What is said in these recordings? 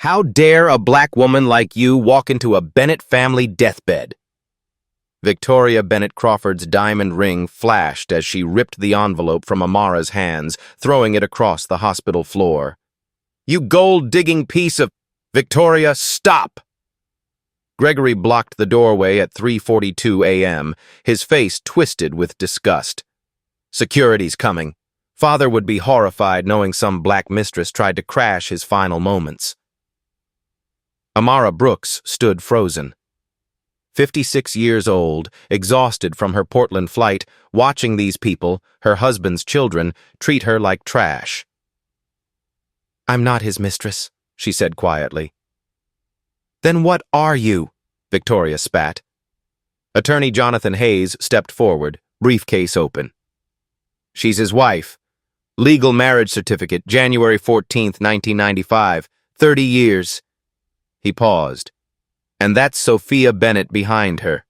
How dare a black woman like you walk into a Bennett family deathbed? Victoria Bennett Crawford's diamond ring flashed as she ripped the envelope from Amara's hands, throwing it across the hospital floor. You gold-digging piece of... Victoria, stop! Gregory blocked the doorway at 3:42 a.m., his face twisted with disgust. Security's coming. Father would be horrified knowing some black mistress tried to crash his final moments. Amara Brooks stood frozen. 56 years old, exhausted from her Portland flight, watching these people, her husband's children, treat her like trash. I'm not his mistress, she said quietly. Then what are you? Victoria spat. Attorney Jonathan Hayes stepped forward, briefcase open. She's his wife. Legal marriage certificate, January 14th, 1995. 30 years. He paused. And that's Sophia Bennett behind her.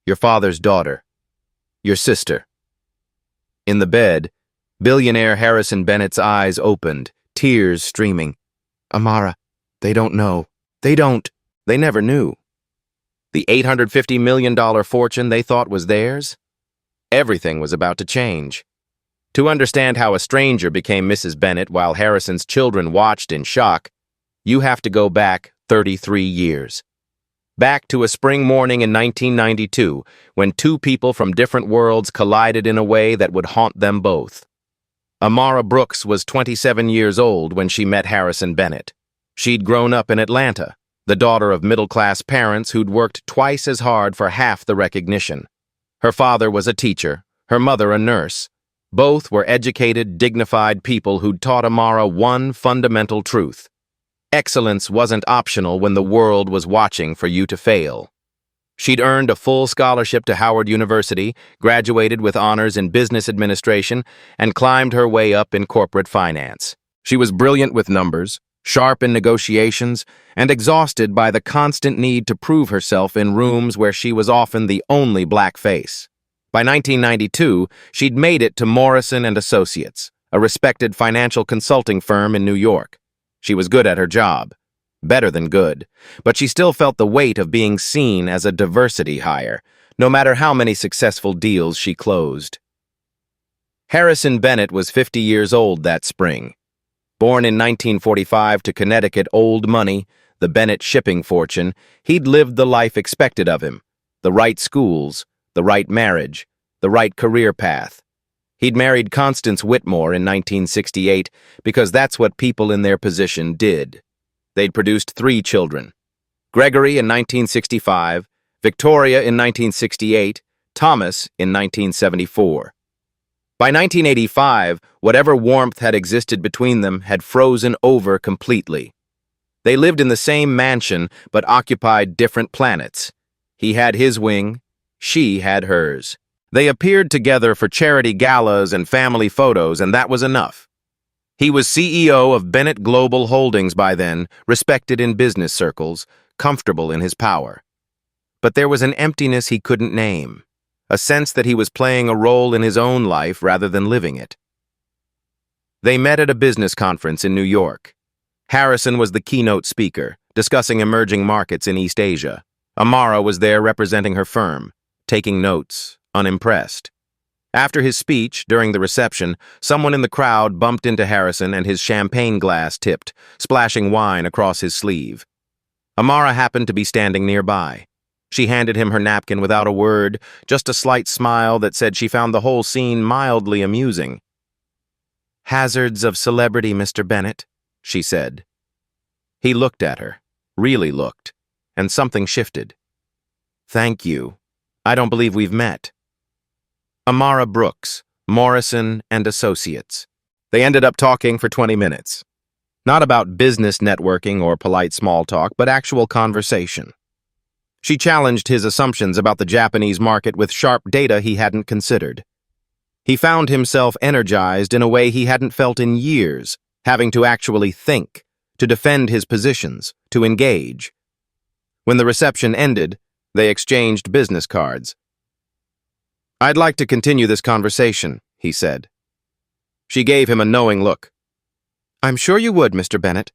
Your father's daughter. Your sister. In the bed, billionaire Harrison Bennett's eyes opened, tears streaming. Amara, they don't know. They never knew. The $850 million fortune they thought was theirs? Everything was about to change. To understand how a stranger became Mrs. Bennett while Harrison's children watched in shock, you have to go back 33 years. Back to a spring morning in 1992, when two people from different worlds collided in a way that would haunt them both. Amara Brooks was 27 years old when she met Harrison Bennett. She'd grown up in Atlanta, the daughter of middle-class parents who'd worked twice as hard for half the recognition. Her father was a teacher, her mother a nurse. Both were educated, dignified people who'd taught Amara one fundamental truth. Excellence wasn't optional when the world was watching for you to fail. She'd earned a full scholarship to Howard University, graduated with honors in business administration, and climbed her way up in corporate finance. She was brilliant with numbers, sharp in negotiations, and exhausted by the constant need to prove herself in rooms where she was often the only black face. By 1992, she'd made it to Morrison & Associates, a respected financial consulting firm in New York. She was good at her job, better than good, but she still felt the weight of being seen as a diversity hire, no matter how many successful deals she closed. Harrison Bennett was 50 years old that spring. Born in 1945 to Connecticut old money, the Bennett shipping fortune, he'd lived the life expected of him. The right schools, the right marriage, the right career path. He'd married Constance Whitmore in 1968 because that's what people in their position did. They'd produced 3 children. Gregory in 1965, Victoria in 1968, Thomas in 1974. By 1985, whatever warmth had existed between them had frozen over completely. They lived in the same mansion but occupied different planets. He had his wing, she had hers. They appeared together for charity galas and family photos, and that was enough. He was CEO of Bennett Global Holdings by then, respected in business circles, comfortable in his power. But there was an emptiness he couldn't name, a sense that he was playing a role in his own life rather than living it. They met at a business conference in New York. Harrison was the keynote speaker, discussing emerging markets in East Asia. Amara was there representing her firm, taking notes, unimpressed. After his speech, during the reception, someone in the crowd bumped into Harrison and his champagne glass tipped, splashing wine across his sleeve. Amara happened to be standing nearby. She handed him her napkin without a word, just a slight smile that said she found the whole scene mildly amusing. Hazards of celebrity, Mr. Bennett, she said. He looked at her, really looked, and something shifted. Thank you. I don't believe we've met. Amara Brooks, Morrison & Associates. They ended up talking for 20 minutes. Not about business networking or polite small talk, but actual conversation. She challenged his assumptions about the Japanese market with sharp data he hadn't considered. He found himself energized in a way he hadn't felt in years, having to actually think, to defend his positions, to engage. When the reception ended, they exchanged business cards. I'd like to continue this conversation, he said. She gave him a knowing look. I'm sure you would, Mr. Bennett.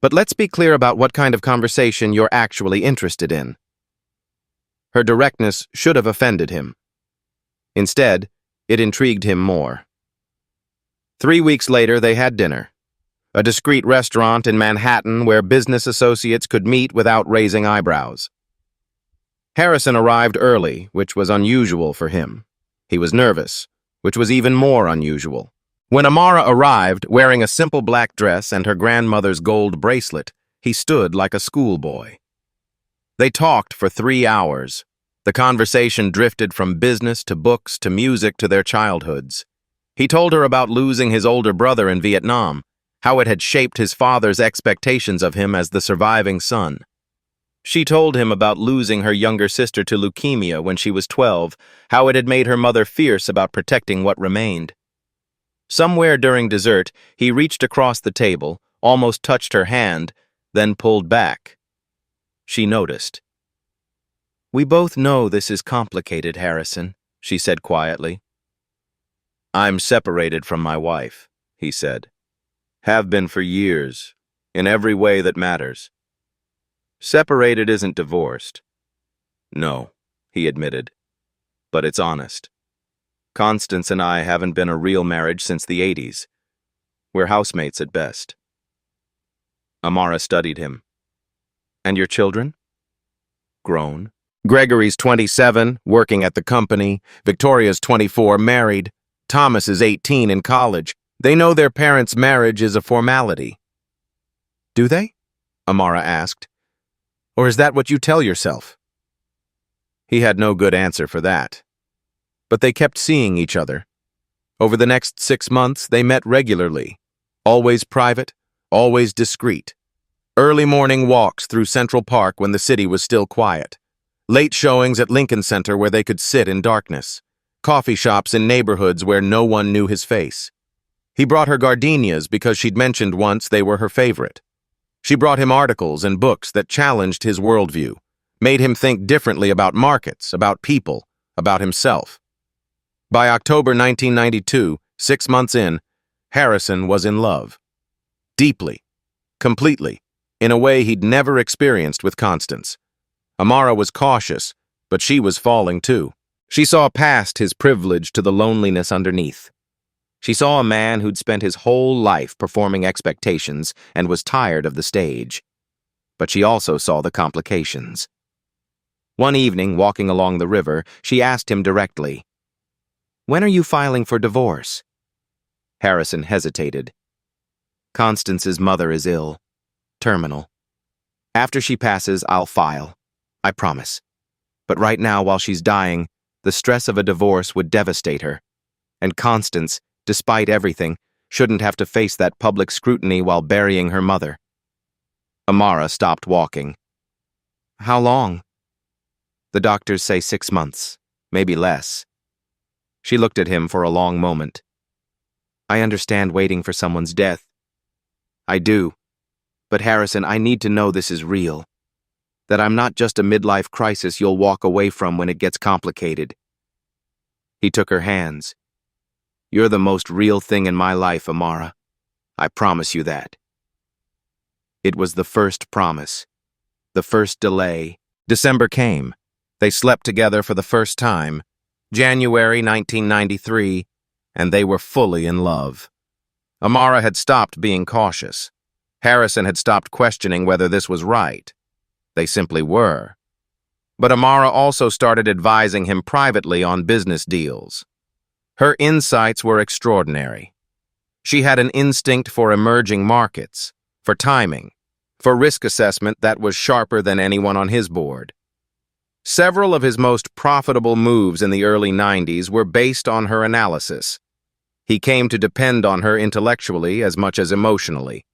But let's be clear about what kind of conversation you're actually interested in. Her directness should have offended him. Instead, it intrigued him more. 3 weeks later, they had dinner. A discreet restaurant in Manhattan where business associates could meet without raising eyebrows. Harrison arrived early, which was unusual for him. He was nervous, which was even more unusual. When Amara arrived, wearing a simple black dress and her grandmother's gold bracelet, he stood like a schoolboy. They talked for 3 hours. The conversation drifted from business to books to music to their childhoods. He told her about losing his older brother in Vietnam, how it had shaped his father's expectations of him as the surviving son. She told him about losing her younger sister to leukemia when she was 12, how it had made her mother fierce about protecting what remained. Somewhere during dessert, he reached across the table, almost touched her hand, then pulled back. She noticed. "We both know this is complicated, Harrison," she said quietly. "I'm separated from my wife," he said. "Have been for years, in every way that matters. Separated isn't divorced." "No," he admitted, "but it's honest. Constance and I haven't been a real marriage since the 80s. We're housemates at best." Amara studied him. "And your children?" "Grown. Gregory's 27, working at the company. Victoria's 24, married. Thomas is 18, in college. They know their parents' marriage is a formality." "Do they?" Amara asked. "Or is that what you tell yourself?" He had no good answer for that. But they kept seeing each other. Over the next 6 months, they met regularly. Always private, always discreet. Early morning walks through Central Park when the city was still quiet. Late showings at Lincoln Center where they could sit in darkness. Coffee shops in neighborhoods where no one knew his face. He brought her gardenias because she'd mentioned once they were her favorite. She brought him articles and books that challenged his worldview, made him think differently about markets, about people, about himself. By October 1992, 6 months in, Harrison was in love. Deeply, completely, in a way he'd never experienced with Constance. Amara was cautious, but she was falling too. She saw past his privilege to the loneliness underneath. She saw a man who'd spent his whole life performing expectations and was tired of the stage. But she also saw the complications. One evening, walking along the river, she asked him directly, "When are you filing for divorce?" Harrison hesitated. "Constance's mother is ill. Terminal. After she passes, I'll file. I promise. But right now, while she's dying, the stress of a divorce would devastate her. And Constance, despite everything, shouldn't have to face that public scrutiny while burying her mother." Amara stopped walking. "How long?" "The doctors say 6 months, maybe less." She looked at him for a long moment. "I understand waiting for someone's death. I do. But Harrison, I need to know this is real. That I'm not just a midlife crisis you'll walk away from when it gets complicated." He took her hands. "You're the most real thing in my life, Amara. I promise you that." It was the first promise. The first delay. December came. They slept together for the first time. January 1993, and they were fully in love. Amara had stopped being cautious. Harrison had stopped questioning whether this was right. They simply were. But Amara also started advising him privately on business deals. Her insights were extraordinary. She had an instinct for emerging markets, for timing, for risk assessment that was sharper than anyone on his board. Several of his most profitable moves in the early 90s were based on her analysis. He came to depend on her intellectually as much as emotionally.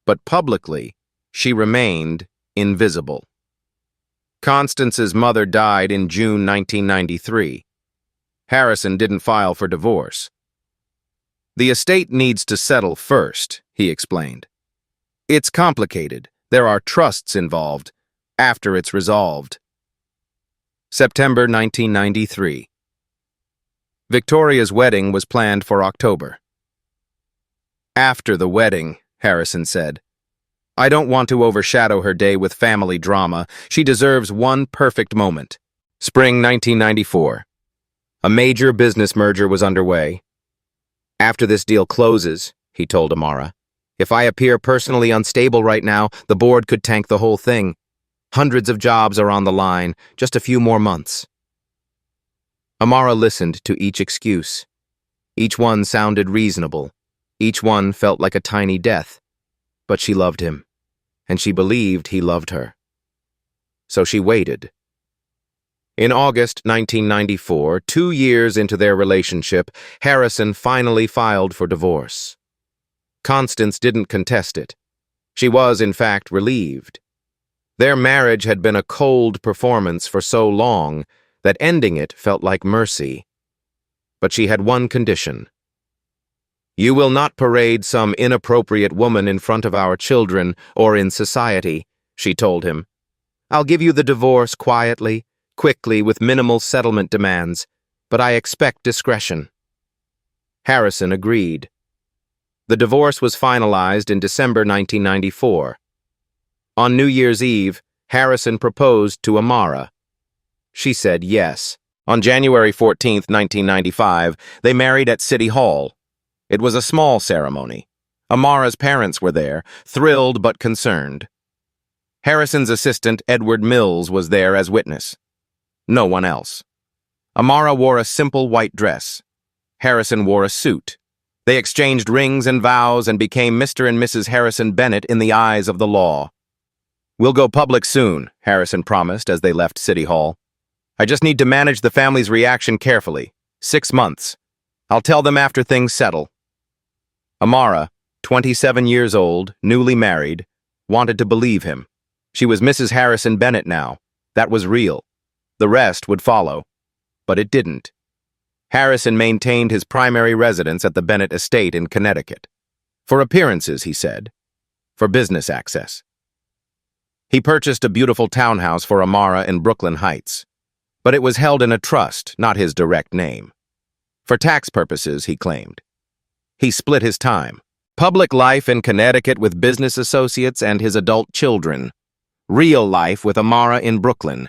But publicly, she remained invisible. Constance's mother died in June 1993. Harrison didn't file for divorce. "The estate needs to settle first," he explained. "It's complicated. There are trusts involved. After it's resolved." September 1993. Victoria's wedding was planned for October. "After the wedding," Harrison said, I don't want to overshadow her day with family drama. She deserves one perfect moment. Spring 1994. A major business merger was underway. After this deal closes, he told Amara, if I appear personally unstable right now, the board could tank the whole thing. Hundreds of jobs are on the line, just a few more months. Amara listened to each excuse. Each one sounded reasonable. Each one felt like a tiny death. But she loved him, and she believed he loved her. So she waited. In August 1994, 2 years into their relationship, Harrison finally filed for divorce. Constance didn't contest it. She was, in fact, relieved. Their marriage had been a cold performance for so long that ending it felt like mercy. But she had one condition. You will not parade some inappropriate woman in front of our children or in society, she told him. I'll give you the divorce quietly, quickly, with minimal settlement demands, but I expect discretion. Harrison agreed. The divorce was finalized in December 1994. On New Year's Eve, Harrison proposed to Amara. She said yes. On January 14, 1995, they married at City Hall. It was a small ceremony. Amara's parents were there, thrilled but concerned. Harrison's assistant, Edward Mills, was there as witness. No one else. Amara wore a simple white dress. Harrison wore a suit. They exchanged rings and vows and became Mr. and Mrs. Harrison Bennett in the eyes of the law. We'll go public soon, Harrison promised as they left City Hall. I just need to manage the family's reaction carefully. 6 months. I'll tell them after things settle. Amara, 27 years old, newly married, wanted to believe him. She was Mrs. Harrison Bennett now. That was real. The rest would follow. But it didn't. Harrison maintained his primary residence at the Bennett estate in Connecticut. For appearances, he said. For business access. He purchased a beautiful townhouse for Amara in Brooklyn Heights. But it was held in a trust, not his direct name. For tax purposes, he claimed. He split his time. Public life in Connecticut with business associates and his adult children. Real life with Amara in Brooklyn.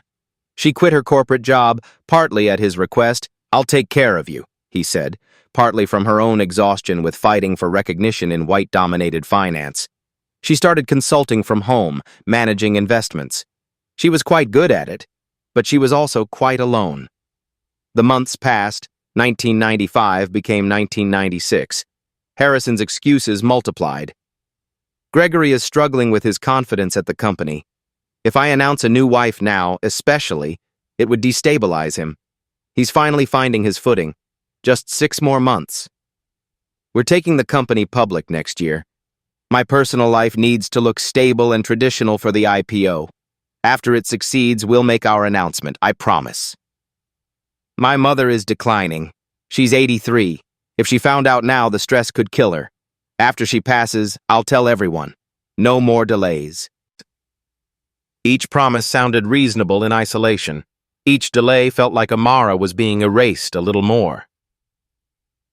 She quit her corporate job, partly at his request. I'll take care of you, he said, partly from her own exhaustion with fighting for recognition in white-dominated finance. She started consulting from home, managing investments. She was quite good at it, but she was also quite alone. The months passed. 1995 became 1996. Harrison's excuses multiplied. Gregory is struggling with his confidence at the company. If I announce a new wife now, especially, it would destabilize him. He's finally finding his footing. Just 6 more months. We're taking the company public next year. My personal life needs to look stable and traditional for the IPO. After it succeeds, we'll make our announcement, I promise. My mother is declining. She's 83. If she found out now, the stress could kill her. After she passes, I'll tell everyone. No more delays. Each promise sounded reasonable in isolation. Each delay felt like Amara was being erased a little more.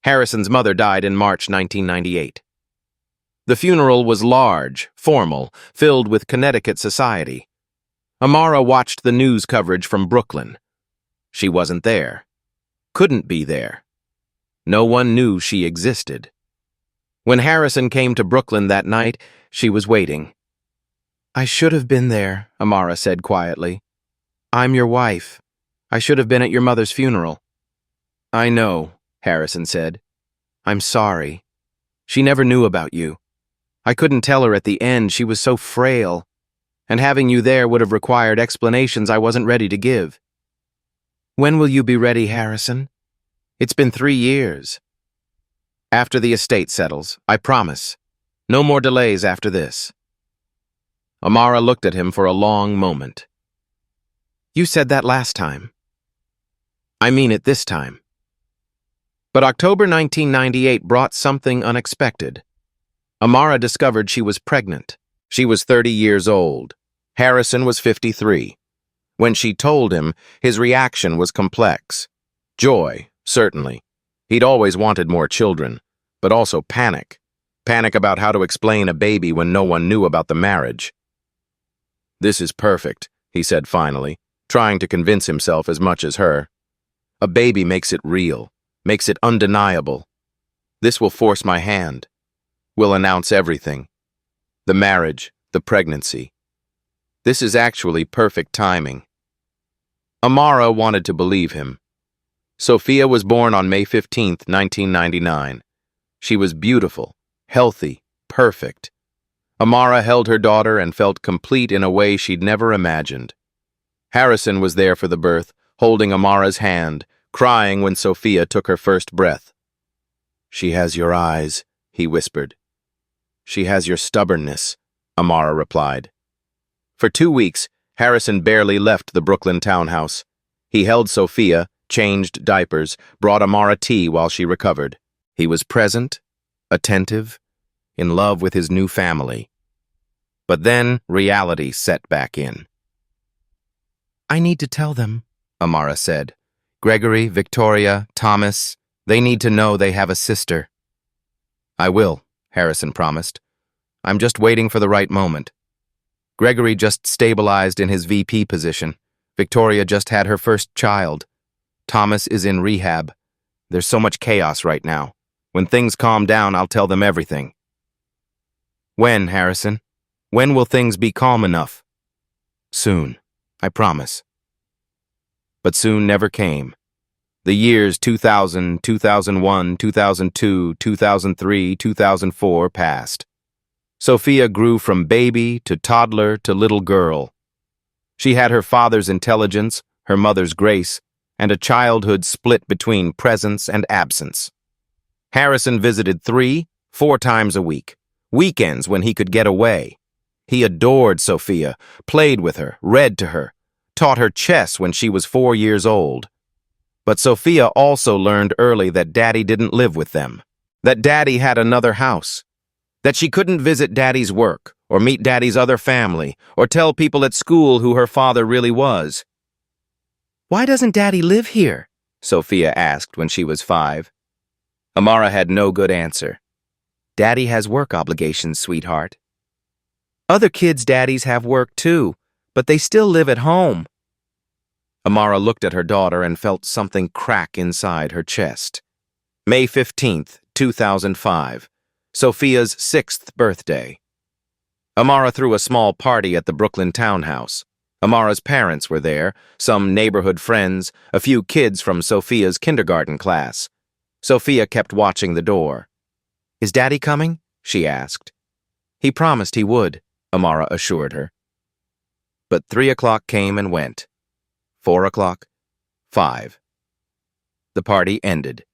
Harrison's mother died in March 1998. The funeral was large, formal, filled with Connecticut society. Amara watched the news coverage from Brooklyn. She wasn't there. Couldn't be there. No one knew she existed. When Harrison came to Brooklyn that night, she was waiting. I should have been there, Amara said quietly. I'm your wife. I should have been at your mother's funeral. I know, Harrison said. I'm sorry. She never knew about you. I couldn't tell her at the end, she was so frail. And having you there would have required explanations I wasn't ready to give. When will you be ready, Harrison? It's been 3 years. After the estate settles, I promise. No more delays after this. Amara looked at him for a long moment. You said that last time. I mean it this time. But October 1998 brought something unexpected. Amara discovered she was pregnant. She was 30 years old. Harrison was 53. When she told him, his reaction was complex. Joy, certainly. He'd always wanted more children, but also panic. Panic about how to explain a baby when no one knew about the marriage. "This is perfect," he said finally, trying to convince himself as much as her. "A baby makes it real, makes it undeniable. This will force my hand, will announce everything. The marriage, the pregnancy. This is actually perfect timing." Amara wanted to believe him. Sophia was born on May 15th, 1999. She was beautiful, healthy, perfect. Amara held her daughter and felt complete in a way she'd never imagined. Harrison was there for the birth, holding Amara's hand, crying when Sophia took her first breath. "She has your eyes," he whispered. "She has your stubbornness," Amara replied. For 2 weeks, Harrison barely left the Brooklyn townhouse. He held Sophia, changed diapers, brought Amara tea while she recovered. He was present, attentive, in love with his new family. But then reality set back in. "I need to tell them," Amara said. "Gregory, Victoria, Thomas, they need to know they have a sister." "I will," Harrison promised. "I'm just waiting for the right moment. Gregory just stabilized in his VP position. Victoria just had her first child. Thomas is in rehab. There's so much chaos right now. When things calm down, I'll tell them everything." "When, Harrison? When will things be calm enough?" "Soon, I promise." But soon never came. The years 2000, 2001, 2002, 2003, 2004 passed. Sophia grew from baby to toddler to little girl. She had her father's intelligence, her mother's grace, and a childhood split between presence and absence. Harrison visited 3, 4 times a week, weekends when he could get away. He adored Sophia, played with her, read to her, taught her chess when she was 4 years old. But Sophia also learned early that Daddy didn't live with them, that Daddy had another house, that she couldn't visit Daddy's work, or meet Daddy's other family, or tell people at school who her father really was. "Why doesn't Daddy live here?" Sophia asked when she was 5. Amara had no good answer. "Daddy has work obligations, sweetheart." "Other kids' daddies have work too, but they still live at home." Amara looked at her daughter and felt something crack inside her chest. May 15th, 2005. Sophia's 6th birthday. Amara threw a small party at the Brooklyn townhouse. Amara's parents were there, some neighborhood friends, a few kids from Sophia's kindergarten class. Sophia kept watching the door. "Is Daddy coming?" she asked. "He promised he would," Amara assured her. But 3 o'clock came and went. 4 o'clock, 5. The party ended.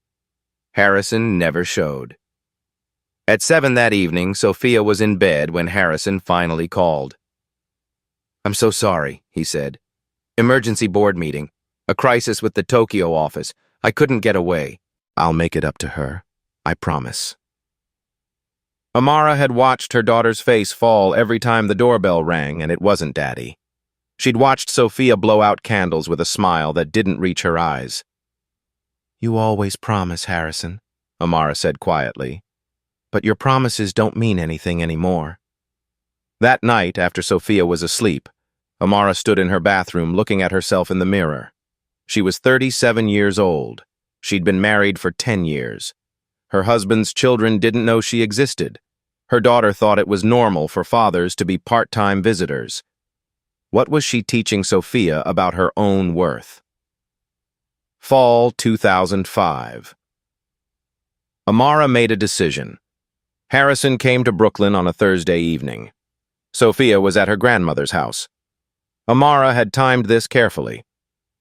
Harrison never showed. At 7 that evening, Sophia was in bed when Harrison finally called. "I'm so sorry," he said. "Emergency board meeting. A crisis with the Tokyo office. I couldn't get away." "I'll make it up to her. I promise." Amara had watched her daughter's face fall every time the doorbell rang and it wasn't Daddy. She'd watched Sophia blow out candles with a smile that didn't reach her eyes. "You always promise, Harrison," Amara said quietly. "But your promises don't mean anything anymore." That night, after Sophia was asleep, Amara stood in her bathroom looking at herself in the mirror. She was 37 years old. She'd been married for 10 years. Her husband's children didn't know she existed. Her daughter thought it was normal for fathers to be part-time visitors. What was she teaching Sophia about her own worth? Fall 2005. Amara made a decision. Harrison came to Brooklyn on a Thursday evening. Sophia was at her grandmother's house. Amara had timed this carefully.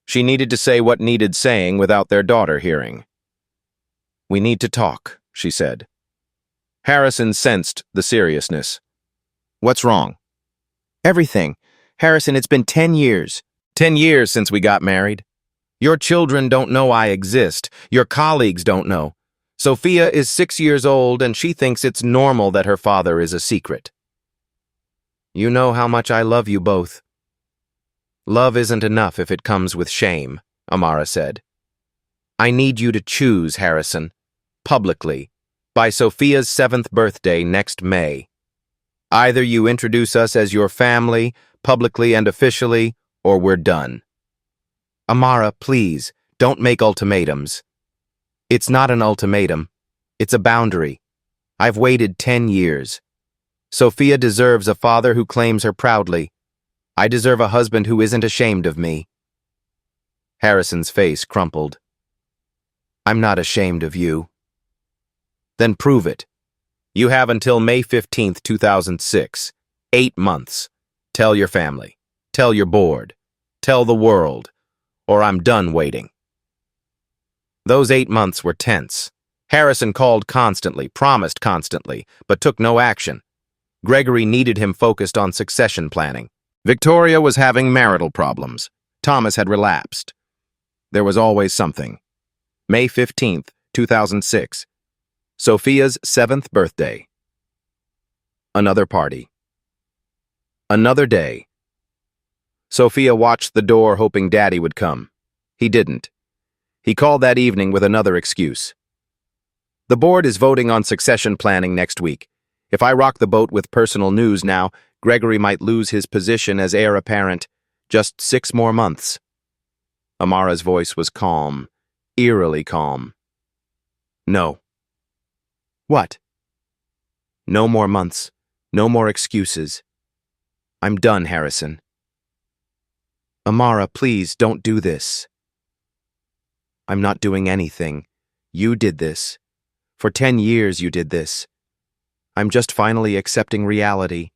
She needed to say what needed saying without their daughter hearing. "We need to talk," she said. Harrison sensed the seriousness. "What's wrong?" "Everything. Harrison, it's been 10 years. 10 years since we got married. Your children don't know I exist. Your colleagues don't know. Sophia is 6 years old and she thinks it's normal that her father is a secret. You know how much I love you both." "Love isn't enough if it comes with shame," Amara said. "I need you to choose, Harrison. Publicly. by Sophia's 7th birthday next May. Either you introduce us as your family, publicly and officially, or we're done. Amara, please, don't make ultimatums. It's not an ultimatum. It's a boundary. I've waited 10 years. Sophia deserves a father who claims her proudly. I deserve a husband who isn't ashamed of me. Harrison's face crumpled. I'm not ashamed of you. Then prove it. You have until May 15th, 2006. 8 months. Tell your family. Tell your board. Tell the world. Or I'm done waiting. Those 8 months were tense. Harrison called constantly, promised constantly, but took no action. Gregory needed him focused on succession planning. Victoria was having marital problems. Thomas had relapsed. There was always something. May 15th, 2006. Sophia's 7th birthday. Another party. Another day. Sophia watched the door hoping Daddy would come. He didn't. He called that evening with another excuse. The board is voting on succession planning next week. If I rock the boat with personal news now, Gregory might lose his position as heir apparent. Just 6 more months. Amara's voice was calm, eerily calm. No. What? No more months. No more excuses. I'm done, Harrison. Amara, please don't do this. I'm not doing anything. You did this. For 10 years you did this. I'm just finally accepting reality.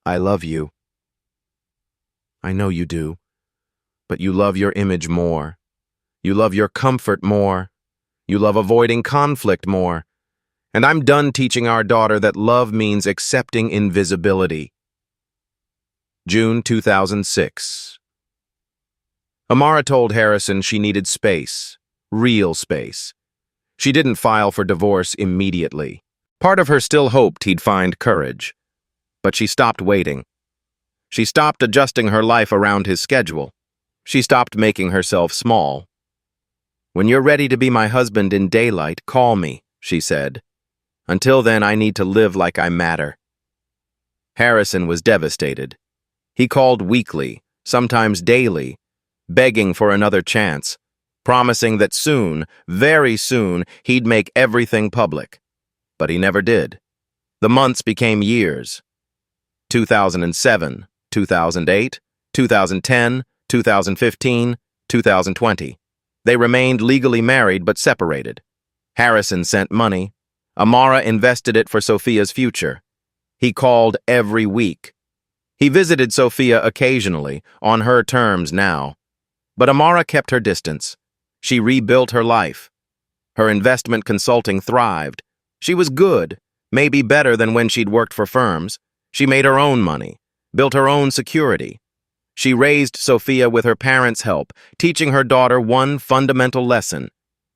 I love you. I know you do. But you love your image more. You love your comfort more. You love avoiding conflict more. And I'm done teaching our daughter that love means accepting invisibility. June 2006. Amara told Harrison she needed space, real space. She didn't file for divorce immediately. Part of her still hoped he'd find courage. But she stopped waiting. She stopped adjusting her life around his schedule. She stopped making herself small. When you're ready to be my husband in daylight, call me, she said. Until then, I need to live like I matter. Harrison was devastated. He called weekly, sometimes daily, begging for another chance, promising that soon, very soon, he'd make everything public. But he never did. The months became years. 2007, 2008, 2010, 2015, 2020. They remained legally married but separated. Harrison sent money. Amara invested it for Sophia's future. He called every week. He visited Sophia occasionally, on her terms now. But Amara kept her distance. She rebuilt her life. Her investment consulting thrived. She was good, maybe better than when she'd worked for firms. She made her own money, built her own security. She raised Sophia with her parents' help, teaching her daughter one fundamental lesson: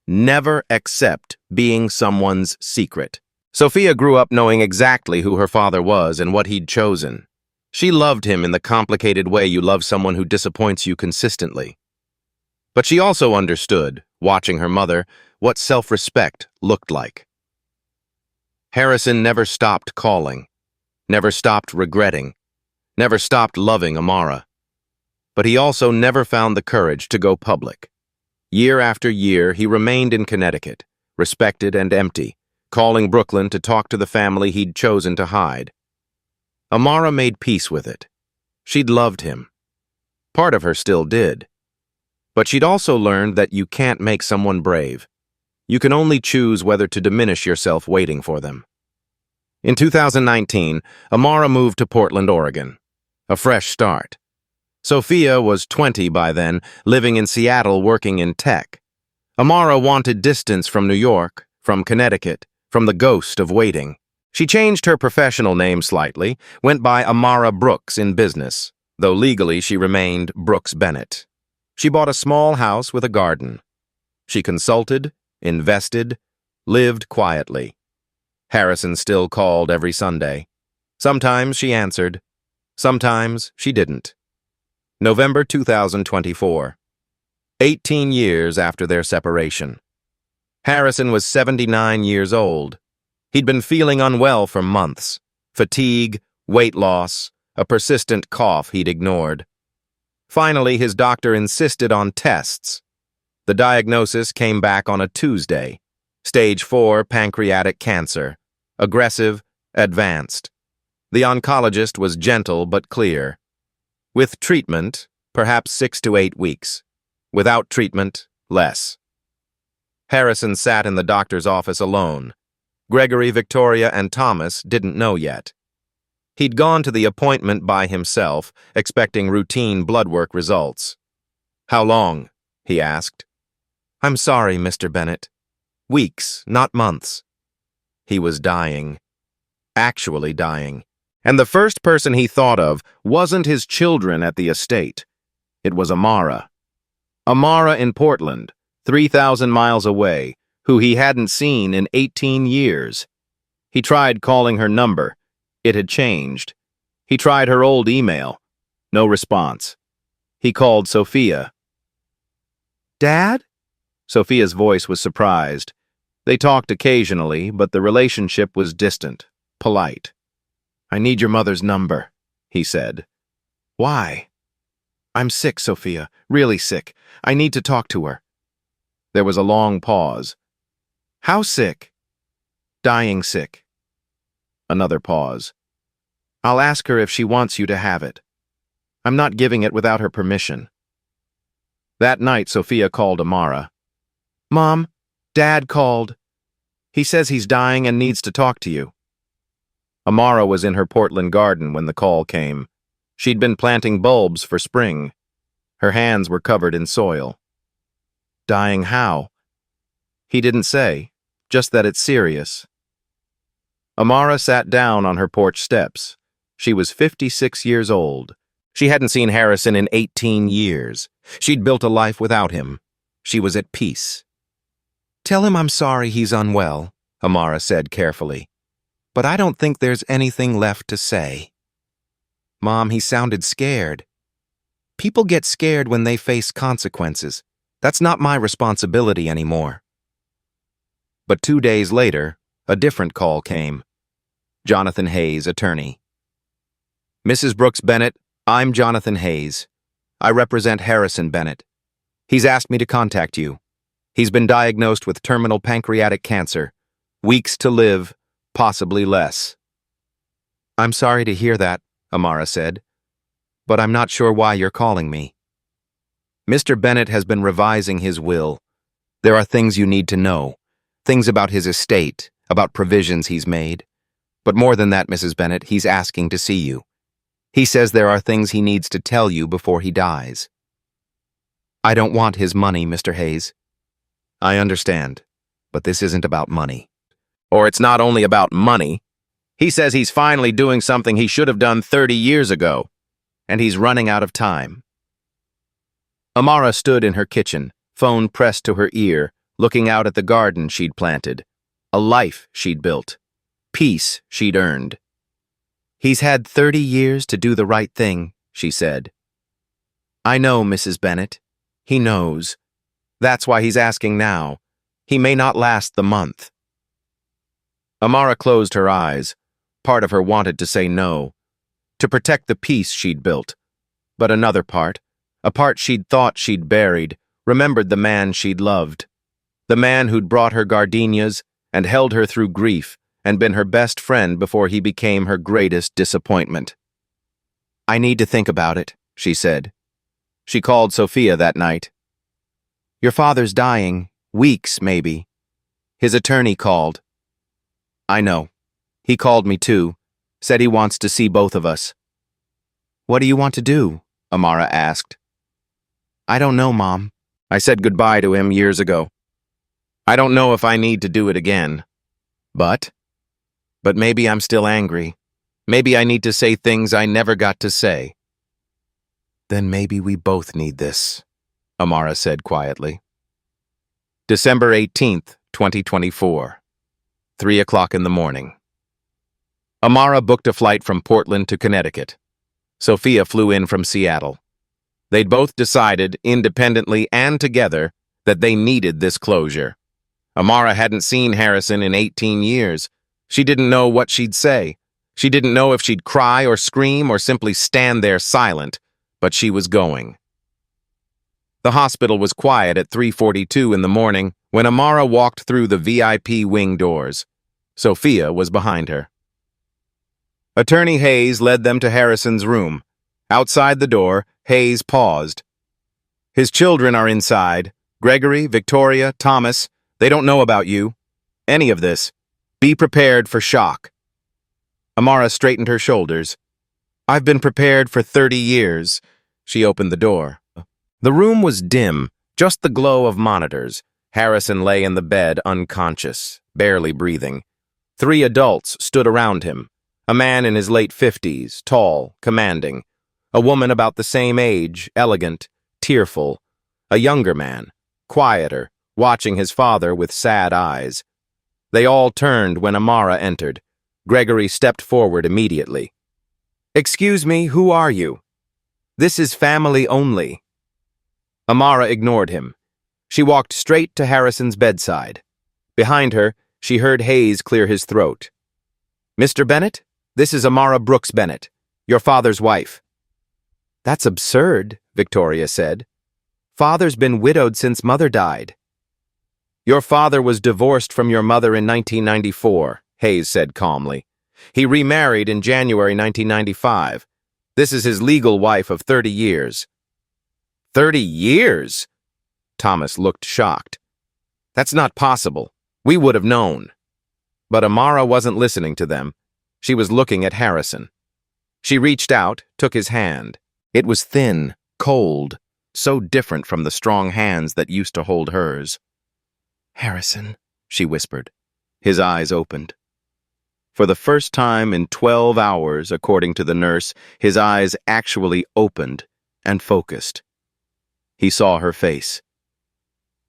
never accept being someone's secret. Sophia grew up knowing exactly who her father was and what he'd chosen. She loved him in the complicated way you love someone who disappoints you consistently. But she also understood, watching her mother, what self-respect looked like. Harrison never stopped calling, never stopped regretting, never stopped loving Amara. But he also never found the courage to go public. Year after year, he remained in Connecticut, respected and empty, calling Brooklyn to talk to the family he'd chosen to hide. Amara made peace with it. She'd loved him. Part of her still did. But she'd also learned that you can't make someone brave. You can only choose whether to diminish yourself waiting for them. In 2019, Amara moved to Portland, Oregon. A fresh start. Sophia was 20 by then, living in Seattle working in tech. Amara wanted distance from New York, from Connecticut, from the ghost of waiting. She changed her professional name slightly, went by Amara Brooks in business, though legally she remained Brooks Bennett. She bought a small house with a garden. She consulted, invested, lived quietly. Harrison still called every Sunday. Sometimes she answered. Sometimes she didn't. November 2024. 18 years after their separation. Harrison was 79 years old. He'd been feeling unwell for months. Fatigue, weight loss, a persistent cough he'd ignored. Finally, his doctor insisted on tests. The diagnosis came back on a Tuesday. Stage 4 pancreatic cancer. Aggressive, advanced. The oncologist was gentle but clear. With treatment, perhaps 6 to 8 weeks. Without treatment, less. Harrison sat in the doctor's office alone. Gregory, Victoria, and Thomas didn't know yet. He'd gone to the appointment by himself, expecting routine blood work results. "How long?" he asked. "I'm sorry, Mr. Bennett. Weeks, not months." He was dying. Actually dying. And the first person he thought of wasn't his children at the estate. It was Amara. Amara in Portland, 3,000 miles away, who he hadn't seen in 18 years. He tried calling her number. It had changed. He tried her old email. No response. He called Sophia. "Dad?" Sophia's voice was surprised. They talked occasionally, but the relationship was distant, polite. "I need your mother's number," he said. "Why?" "I'm sick, Sophia, really sick. I need to talk to her." There was a long pause. "How sick?" "Dying sick." Another pause. "I'll ask her if she wants you to have it. I'm not giving it without her permission." That night, Sophia called Amara. "Mom, Dad called. He says he's dying and needs to talk to you." Amara was in her Portland garden when the call came. She'd been planting bulbs for spring. Her hands were covered in soil. "Dying how?" He didn't say, just that it's serious. Amara sat down on her porch steps. She was 56 years old. She hadn't seen Harrison in 18 years. She'd built a life without him. She was at peace. "Tell him I'm sorry he's unwell," Amara said carefully. "But I don't think there's anything left to say." "Mom, he sounded scared." "People get scared when they face consequences. That's not my responsibility anymore." But 2 days later, a different call came. Jonathan Hayes, attorney. "Mrs. Brooks Bennett, I'm Jonathan Hayes. I represent Harrison Bennett. He's asked me to contact you. He's been diagnosed with terminal pancreatic cancer. Weeks to live, possibly less." "I'm sorry to hear that," Amara said, "but I'm not sure why you're calling me." "Mr. Bennett has been revising his will. There are things you need to know. Things about his estate, about provisions he's made. But more than that, Mrs. Bennett, he's asking to see you. He says there are things he needs to tell you before he dies." "I don't want his money, Mr. Hayes." "I understand, but this isn't about money. Or it's not only about money. He says he's finally doing something he should have done 30 years ago, and he's running out of time." Amara stood in her kitchen, phone pressed to her ear, looking out at the garden she'd planted, a life she'd built, peace she'd earned. "He's had 30 years to do the right thing," she said. "I know, Mrs. Bennett. He knows. That's why he's asking now. He may not last the month." Amara closed her eyes. Part of her wanted to say no, to protect the peace she'd built. But another part, a part she'd thought she'd buried, remembered the man she'd loved. The man who'd brought her gardenias and held her through grief and been her best friend before he became her greatest disappointment. "I need to think about it," she said. She called Sophia that night. "Your father's dying, weeks maybe." His attorney called. "I know. He called me too, said he wants to see both of us." "What do you want to do?" Amara asked. "I don't know, Mom. I said goodbye to him years ago. I don't know if I need to do it again. But maybe I'm still angry. Maybe I need to say things I never got to say." "Then maybe we both need this," Amara said quietly. December 18th, 2024. 3 o'clock in the morning. Amara booked a flight from Portland to Connecticut. Sophia flew in from Seattle. They'd both decided, independently and together, that they needed this closure. Amara hadn't seen Harrison in 18 years. She didn't know what she'd say. She didn't know if she'd cry or scream or simply stand there silent, but she was going. The hospital was quiet at 3:42 in the morning when Amara walked through the VIP wing doors. Sophia was behind her. Attorney Hayes led them to Harrison's room. Outside the door, Hayes paused. His children are inside. Gregory, Victoria, Thomas. They don't know about you. Any of this. Be prepared for shock. Amara straightened her shoulders. I've been prepared for 30 years. She opened the door. The room was dim, just the glow of monitors. Harrison lay in the bed, unconscious, barely breathing. 3 adults stood around him. A man in his late 50s, tall, commanding. A woman about the same age, elegant, tearful. A younger man, quieter, watching his father with sad eyes. They all turned when Amara entered. Gregory stepped forward immediately. Excuse me, who are you? This is family only. Amara ignored him. She walked straight to Harrison's bedside. Behind her, she heard Hayes clear his throat. Mr. Bennett, this is Amara Brooks Bennett, your father's wife. That's absurd, Victoria said. Father's been widowed since mother died. Your father was divorced from your mother in 1994, Hayes said calmly. He remarried in January 1995. This is his legal wife of 30 years. 30 years? Thomas looked shocked. That's not possible. We would have known. But Amara wasn't listening to them. She was looking at Harrison. She reached out, took his hand. It was thin, cold, so different from the strong hands that used to hold hers. Harrison, she whispered. His eyes opened. For the first time in 12 hours, according to the nurse, his eyes actually opened and focused. He saw her face.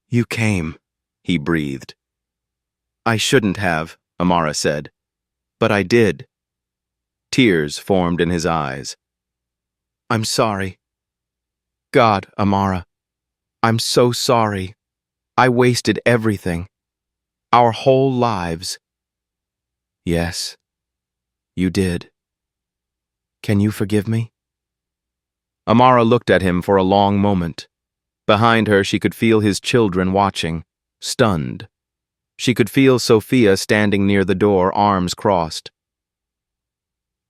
You came, he breathed. I shouldn't have, Amara said, but I did. Tears formed in his eyes. I'm sorry. God, Amara, I'm so sorry. I wasted everything. Our whole lives. Yes, you did. Can you forgive me? Amara looked at him for a long moment. Behind her, she could feel his children watching, stunned. She could feel Sophia standing near the door, arms crossed.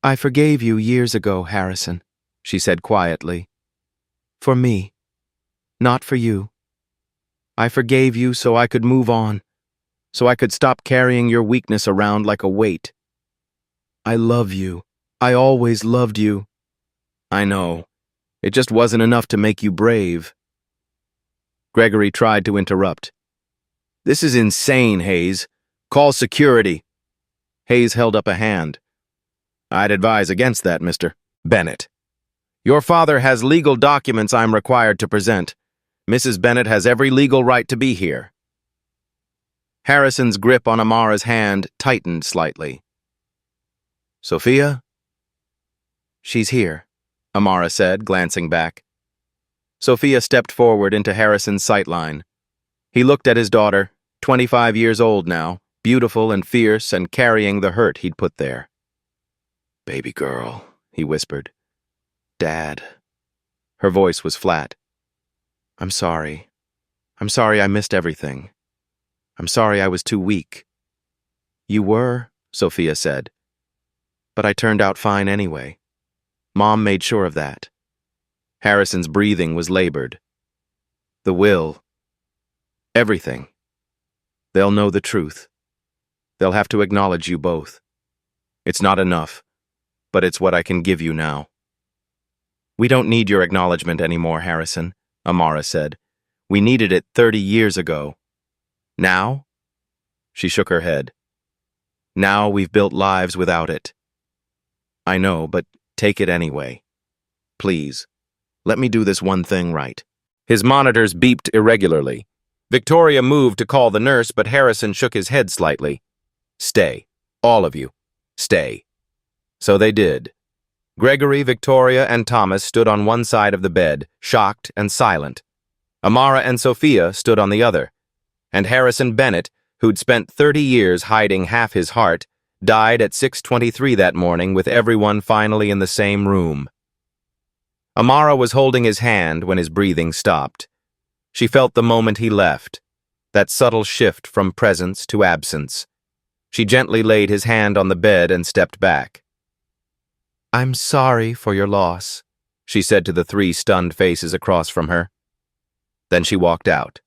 I forgave you years ago, Harrison, she said quietly. For me, not for you. I forgave you so I could move on, so I could stop carrying your weakness around like a weight. I love you. I always loved you. I know. It just wasn't enough to make you brave. Gregory tried to interrupt. This is insane, Hayes. Call security. Hayes held up a hand. I'd advise against that, Mr. Bennett. Your father has legal documents I'm required to present. Mrs. Bennett has every legal right to be here. Harrison's grip on Amara's hand tightened slightly. Sophia? She's here, Amara said, glancing back. Sophia stepped forward into Harrison's sightline. He looked at his daughter, 25 years old now, beautiful and fierce and carrying the hurt he'd put there. Baby girl, he whispered. Dad. Her voice was flat. I'm sorry. I'm sorry I missed everything. I'm sorry I was too weak. You were, Sophia said. But I turned out fine anyway. Mom made sure of that. Harrison's breathing was labored. The will. Everything. They'll know the truth. They'll have to acknowledge you both. It's not enough, but it's what I can give you now. We don't need your acknowledgement anymore, Harrison, Amara said. We needed it 30 years ago. Now? She shook her head. Now we've built lives without it. I know, but take it anyway. Please, let me do this one thing right. His monitors beeped irregularly. Victoria moved to call the nurse, but Harrison shook his head slightly. Stay. All of you. Stay. So they did. Gregory, Victoria, and Thomas stood on one side of the bed, shocked and silent. Amara and Sophia stood on the other, and Harrison Bennett who'd spent 30 years hiding half his heart, died at 6:23 that morning with everyone finally in the same room. Amara was holding his hand when his breathing stopped. She felt the moment he left, that subtle shift from presence to absence. She gently laid his hand on the bed and stepped back. "I'm sorry for your loss," she said to the three stunned faces across from her. Then she walked out.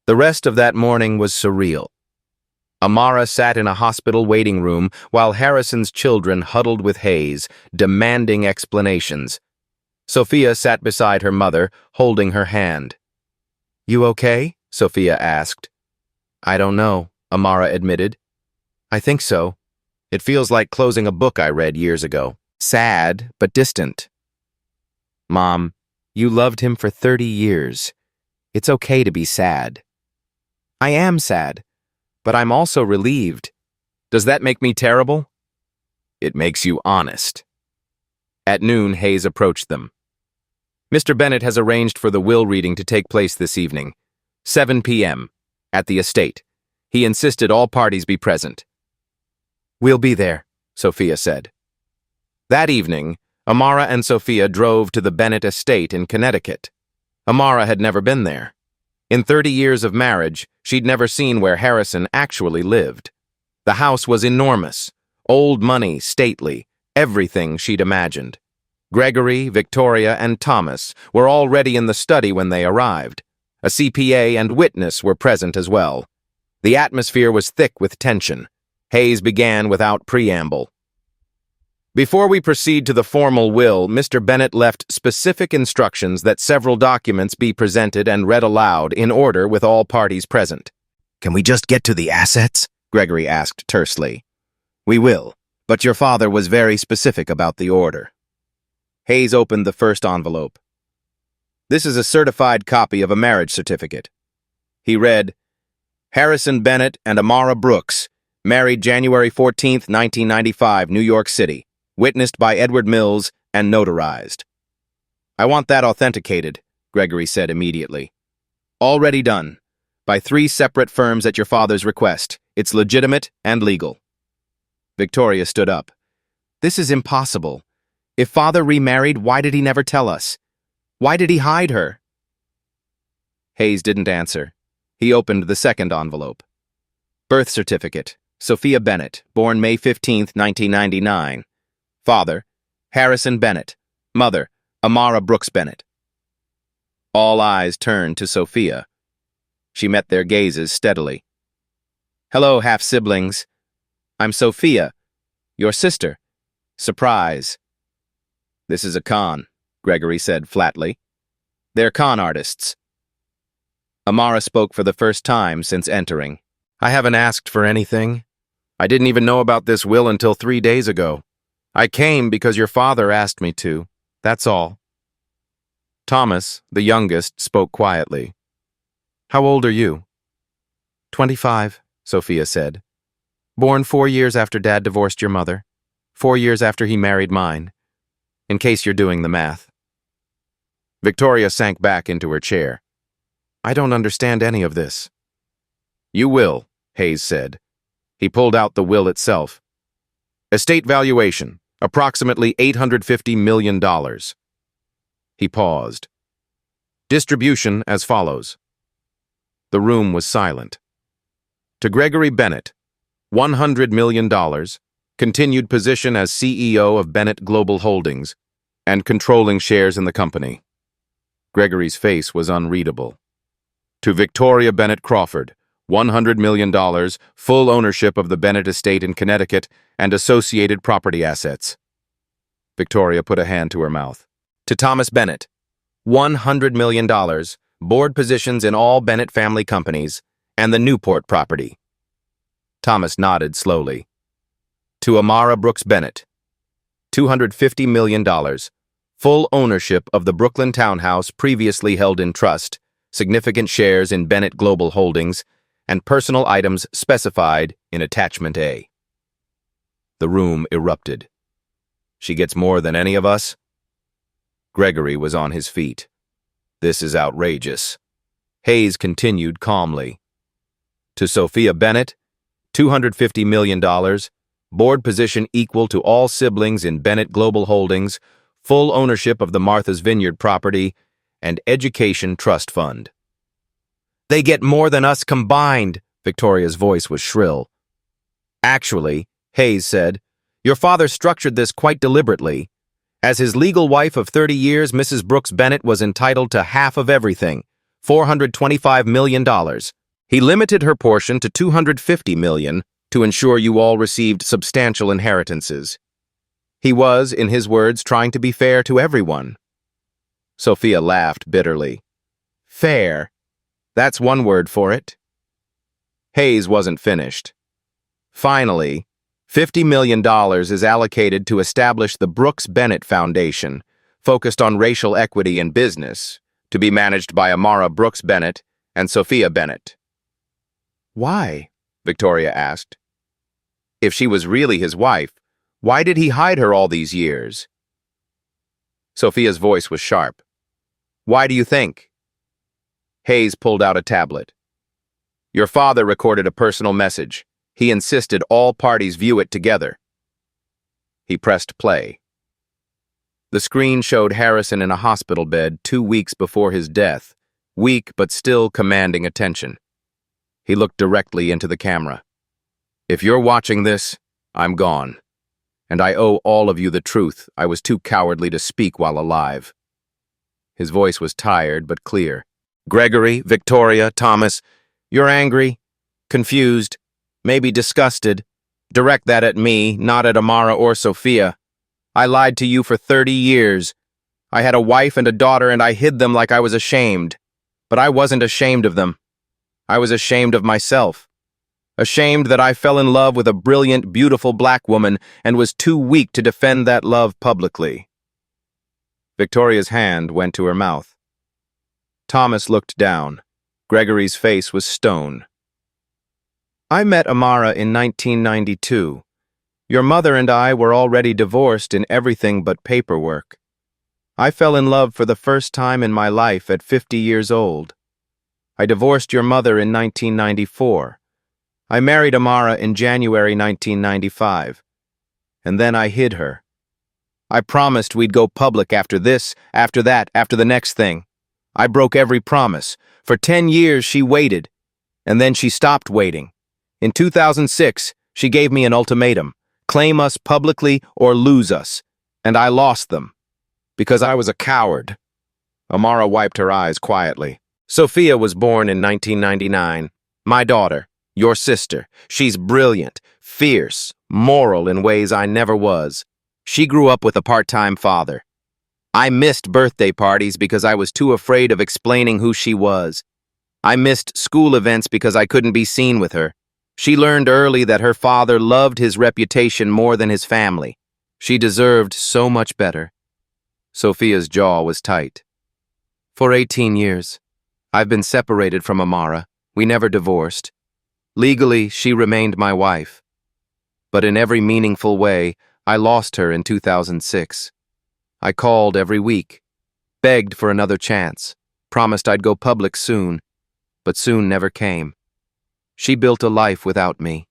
The rest of that morning was surreal. Amara sat in a hospital waiting room while Harrison's children huddled with Hayes, demanding explanations. Sophia sat beside her mother, holding her hand. "You okay?" Sophia asked. "I don't know," Amara admitted. "I think so. It feels like closing a book I read years ago. Sad, but distant." "Mom, you loved him for 30 years. It's okay to be sad." "I am sad, but I'm also relieved." "Does that make me terrible?" "It makes you honest." At noon, Hayes approached them. "Mr. Bennett has arranged for the will reading to take place this evening, 7 p.m., at the estate. He insisted all parties be present." "We'll be there," Sophia said. That evening, Amara and Sophia drove to the Bennett estate in Connecticut. Amara had never been there. In 30 years of marriage, she'd never seen where Harrison actually lived. The house was enormous, old money, stately, everything she'd imagined. Gregory, Victoria, and Thomas were already in the study when they arrived. A CPA and witness were present as well. The atmosphere was thick with tension. Hayes began without preamble. "Before we proceed to the formal will, Mr. Bennett left specific instructions that several documents be presented and read aloud in order with all parties present." "Can we just get to the assets?" Gregory asked tersely. "We will, but your father was very specific about the order." Hayes opened the first envelope. "This is a certified copy of a marriage certificate." He read, "Harrison Bennett and Amara Brooks, married January 14, 1995, New York City, witnessed by Edward Mills and notarized." "I want that authenticated," Gregory said immediately. "Already done, by 3 separate firms at your father's request. It's legitimate and legal." Victoria stood up. "This is impossible. If father remarried, why did he never tell us? Why did he hide her?" Hayes didn't answer. He opened the second envelope. "Birth certificate, Sophia Bennett, born May 15, 1999. Father, Harrison Bennett. Mother, Amara Brooks Bennett." All eyes turned to Sophia. She met their gazes steadily. "Hello, half-siblings. I'm Sophia, your sister. Surprise." "This is a con," Gregory said flatly. "They're con artists." Amara spoke for the first time since entering. "I haven't asked for anything. I didn't even know about this will until 3 days ago. I came because your father asked me to. That's all." Thomas, the youngest, spoke quietly. "How old are you?" 25, Sophia said. "Born 4 years after Dad divorced your mother. 4 years after he married mine. In case you're doing the math." Victoria sank back into her chair. "I don't understand any of this." "You will," Hayes said. He pulled out the will itself. "Estate valuation, approximately $850 million. He paused. "Distribution as follows." The room was silent. To Gregory Bennett, $100 million, continued position as CEO of Bennett Global Holdings, and controlling shares in the company. Gregory's face was unreadable. To Victoria Bennett Crawford, $100 million, full ownership of the Bennett estate in Connecticut and associated property assets. Victoria put a hand to her mouth. To Thomas Bennett, $100 million, board positions in all Bennett family companies, and the Newport property. Thomas nodded slowly. To Amara Brooks Bennett, $250 million, full ownership of the Brooklyn townhouse previously held in trust, significant shares in Bennett Global Holdings, and personal items specified in Attachment A. The room erupted. "She gets more than any of us?" Gregory was on his feet. "This is outrageous." Hayes continued calmly. To Sophia Bennett, $250 million, board position equal to all siblings in Bennett Global Holdings, full ownership of the Martha's Vineyard property, and education trust fund. They get more than us combined, Victoria's voice was shrill. Actually, Hayes said, your father structured this quite deliberately. As his legal wife of 30 years, Mrs. Brooks Bennett was entitled to half of everything, $425 million. He limited her portion to $250 million to ensure you all received substantial inheritances. He was, in his words, trying to be fair to everyone. Sophia laughed bitterly. Fair? That's one word for it. Hayes wasn't finished. Finally, $50 million is allocated to establish the Brooks Bennett Foundation, focused on racial equity in business, to be managed by Amara Brooks Bennett and Sophia Bennett. Why? Victoria asked. If she was really his wife, why did he hide her all these years? Sophia's voice was sharp. Why do you think? Hayes pulled out a tablet. Your father recorded a personal message. He insisted all parties view it together. He pressed play. The screen showed Harrison in a hospital bed 2 weeks before his death, weak but still commanding attention. He looked directly into the camera. If you're watching this, I'm gone. And I owe all of you the truth. I was too cowardly to speak while alive. His voice was tired but clear. Gregory, Victoria, Thomas, you're angry, confused, maybe disgusted. Direct that at me, not at Amara or Sophia. I lied to you for 30 years. I had a wife and a daughter and I hid them like I was ashamed. But I wasn't ashamed of them. I was ashamed of myself. Ashamed that I fell in love with a brilliant, beautiful black woman and was too weak to defend that love publicly. Victoria's hand went to her mouth. Thomas looked down. Gregory's face was stone. I met Amara in 1992. Your mother and I were already divorced in everything but paperwork. I fell in love for the first time in my life at 50 years old. I divorced your mother in 1994. I married Amara in January 1995. And then I hid her. I promised we'd go public after this, after that, after the next thing. I broke every promise. For 10 years she waited, and then she stopped waiting. In 2006, she gave me an ultimatum. Claim us publicly or lose us. And I lost them. Because I was a coward. Amara wiped her eyes quietly. Sophia was born in 1999. My daughter, your sister. She's brilliant, fierce, moral in ways I never was. She grew up with a part-time father. I missed birthday parties because I was too afraid of explaining who she was. I missed school events because I couldn't be seen with her. She learned early that her father loved his reputation more than his family. She deserved so much better. Sophia's jaw was tight. For 18 years, I've been separated from Amara. We never divorced. Legally, she remained my wife. But in every meaningful way, I lost her in 2006. I called every week, begged for another chance, promised I'd go public soon, but soon never came. She built a life without me.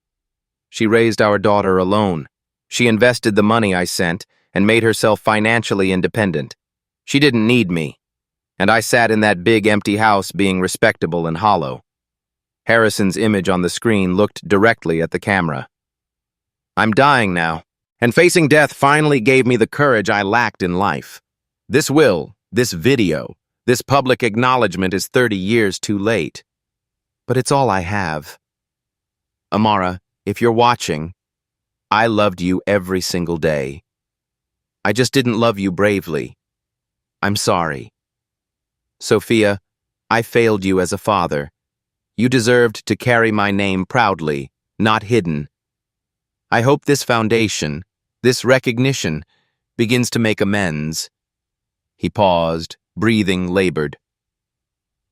She raised our daughter alone. She invested the money I sent and made herself financially independent. She didn't need me, and I sat in that big empty house being respectable and hollow. Harrison's image on the screen looked directly at the camera. I'm dying now, and facing death finally gave me the courage I lacked in life. This will, this video, this public acknowledgement is 30 years too late. But it's all I have. Amara, if you're watching, I loved you every single day. I just didn't love you bravely. I'm sorry. Sophia, I failed you as a father. You deserved to carry my name proudly, not hidden. I hope this foundation, this recognition, begins to make amends. He paused, breathing labored.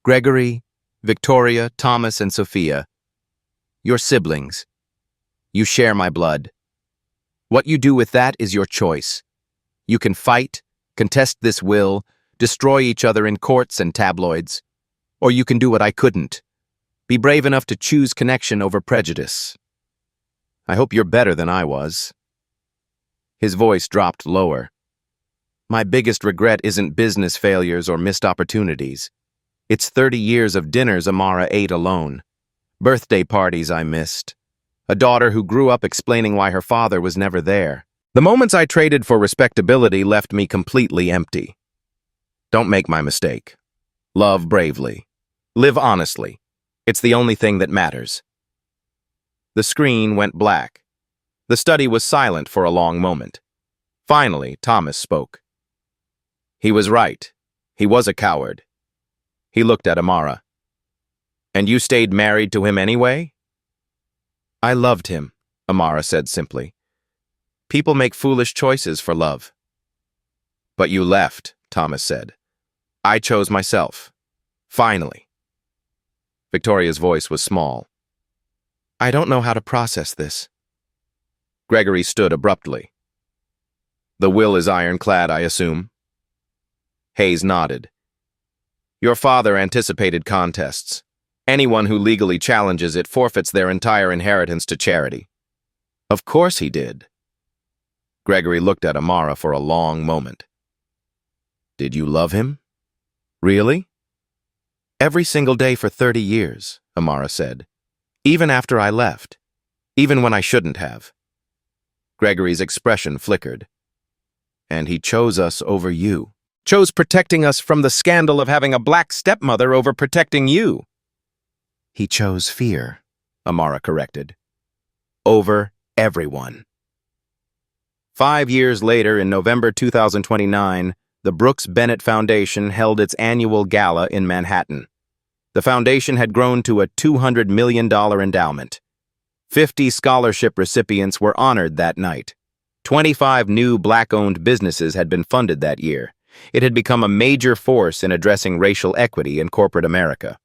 Gregory, Victoria, Thomas, and Sophia, you're siblings. You share my blood. What you do with that is your choice. You can fight, contest this will, destroy each other in courts and tabloids. Or you can do what I couldn't. Be brave enough to choose connection over prejudice. I hope you're better than I was." His voice dropped lower. "My biggest regret isn't business failures or missed opportunities. It's 30 years of dinners Amara ate alone. Birthday parties I missed. A daughter who grew up explaining why her father was never there. The moments I traded for respectability left me completely empty. Don't make my mistake. Love bravely. Live honestly. It's the only thing that matters." The screen went black. The study was silent for a long moment. Finally, Thomas spoke. He was right. He was a coward. He looked at Amara. "And you stayed married to him anyway?" "I loved him," Amara said simply. "People make foolish choices for love." "But you left," Thomas said. "I chose myself. Finally." Victoria's voice was small. "I don't know how to process this." Gregory stood abruptly. "The will is ironclad, I assume?" Hayes nodded. "Your father anticipated contests. Anyone who legally challenges it forfeits their entire inheritance to charity." "Of course he did." Gregory looked at Amara for a long moment. "Did you love him? Really?" "Every single day for 30 years, Amara said. "Even after I left. Even when I shouldn't have." Gregory's expression flickered. "And he chose us over you. Chose protecting us from the scandal of having a black stepmother over protecting you." "He chose fear," Amara corrected. "Over everyone." 5 years later, in November 2029, the Brooks Bennett Foundation held its annual gala in Manhattan. The foundation had grown to a $200 million endowment. 50 scholarship recipients were honored that night. 25 new Black-owned businesses had been funded that year. It had become a major force in addressing racial equity in corporate America.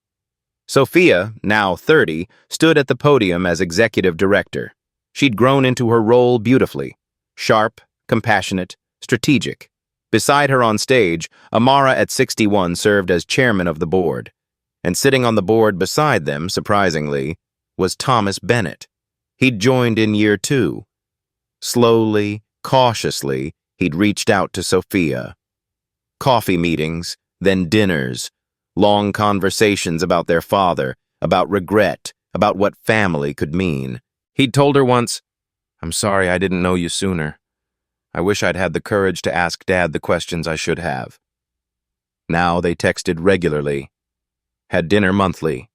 Sophia, now 30, stood at the podium as executive director. She'd grown into her role beautifully. Sharp, compassionate, strategic. Beside her on stage, Amara at 61 served as chairman of the board. And sitting on the board beside them, surprisingly, was Thomas Bennett. He'd joined in year 2. Slowly, cautiously, he'd reached out to Sophia. Coffee meetings, then dinners, long conversations about their father, about regret, about what family could mean. He'd told her once, "I'm sorry I didn't know you sooner. I wish I'd had the courage to ask Dad the questions I should have." Now they texted regularly, had dinner monthly.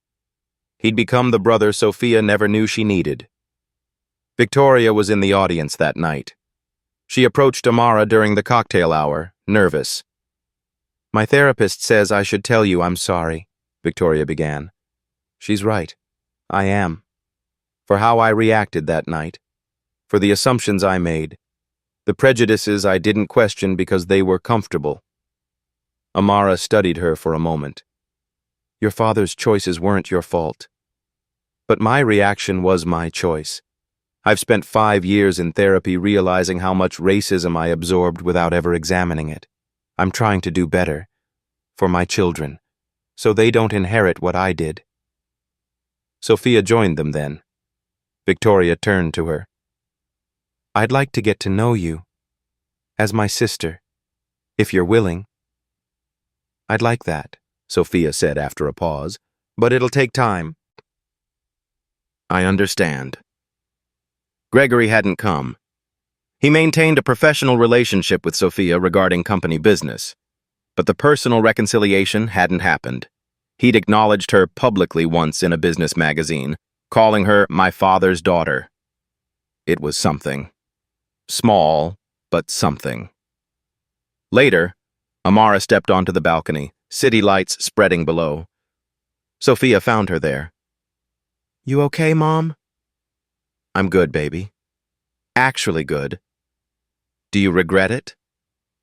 He'd become the brother Sophia never knew she needed. Victoria was in the audience that night. She approached Amara during the cocktail hour, nervous. "My therapist says I should tell you I'm sorry," Victoria began. "She's right. I am. For how I reacted that night. For the assumptions I made. The prejudices I didn't question because they were comfortable." Amara studied her for a moment. "Your father's choices weren't your fault. But my reaction was my choice. I've spent 5 years in therapy realizing how much racism I absorbed without ever examining it. I'm trying to do better. For my children. So they don't inherit what I did." Sophia joined them then. Victoria turned to her. "I'd like to get to know you. As my sister. If you're willing." "I'd like that," Sophia said after a pause, "but it'll take time." "I understand." Gregory hadn't come. He maintained a professional relationship with Sophia regarding company business, but the personal reconciliation hadn't happened. He'd acknowledged her publicly once in a business magazine, calling her my father's daughter. It was something. Small, but something. Later, Amara stepped onto the balcony, city lights spreading below. Sophia found her there. "You okay, Mom?" "I'm good, baby. Actually good. Do you regret it?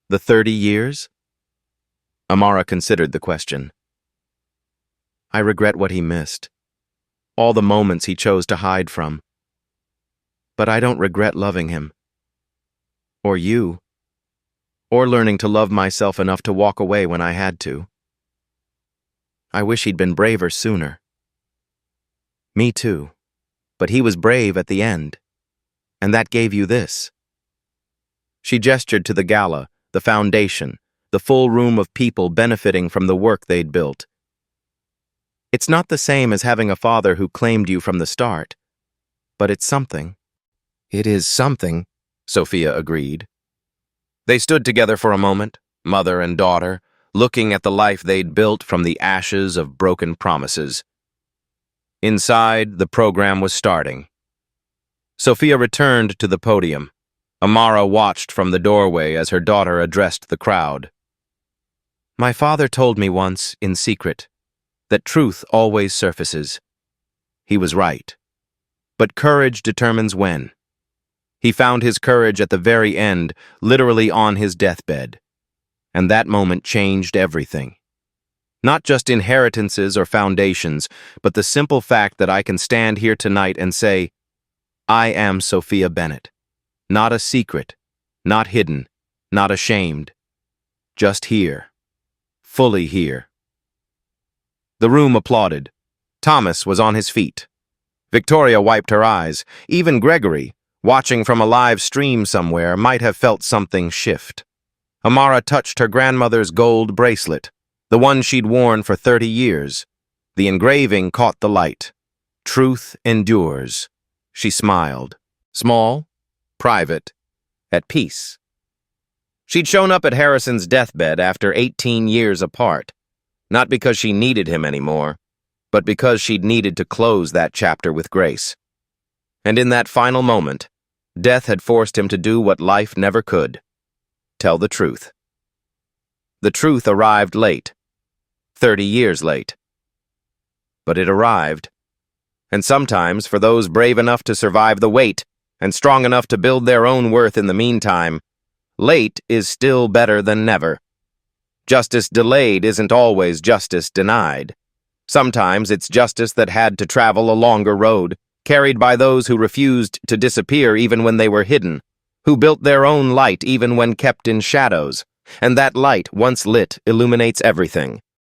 The 30 years? Amara considered the question. "I regret what he missed. All the moments he chose to hide from. But I don't regret loving him. Or you. Or learning to love myself enough to walk away when I had to. I wish he'd been braver sooner." Me too. But he was brave at the end. And that gave you this. She gestured to the gala, the foundation, the full room of people benefiting from the work they'd built. It's not the same as having a father who claimed you from the start, but it's something. It is something, Sophia agreed. They stood together for a moment, mother and daughter, looking at the life they'd built from the ashes of broken promises. Inside, the program was starting. Sophia returned to the podium. Amara watched from the doorway as her daughter addressed the crowd. My father told me once, in secret, that truth always surfaces. He was right. But courage determines when. He found his courage at the very end, literally on his deathbed. And that moment changed everything. Not just inheritances or foundations, but the simple fact that I can stand here tonight and say, I am Sophia Bennett. Not a secret, not hidden, not ashamed. Just here. Fully here. The room applauded. Thomas was on his feet. Victoria wiped her eyes. Even Gregory, watching from a live stream somewhere, might have felt something shift. Amara touched her grandmother's gold bracelet, the one she'd worn for 30 years. The engraving caught the light. Truth endures. She smiled. Small, private, at peace. She'd shown up at Harrison's deathbed after 18 years apart, not because she needed him anymore, but because she'd needed to close that chapter with grace. And in that final moment, death had forced him to do what life never could. Tell the truth. The truth arrived late, 30 years late. But it arrived. And sometimes, for those brave enough to survive the wait and strong enough to build their own worth in the meantime, late is still better than never. Justice delayed isn't always justice denied. Sometimes it's justice that had to travel a longer road, carried by those who refused to disappear even when they were hidden, who built their own light even when kept in shadows. And that light, once lit, illuminates everything.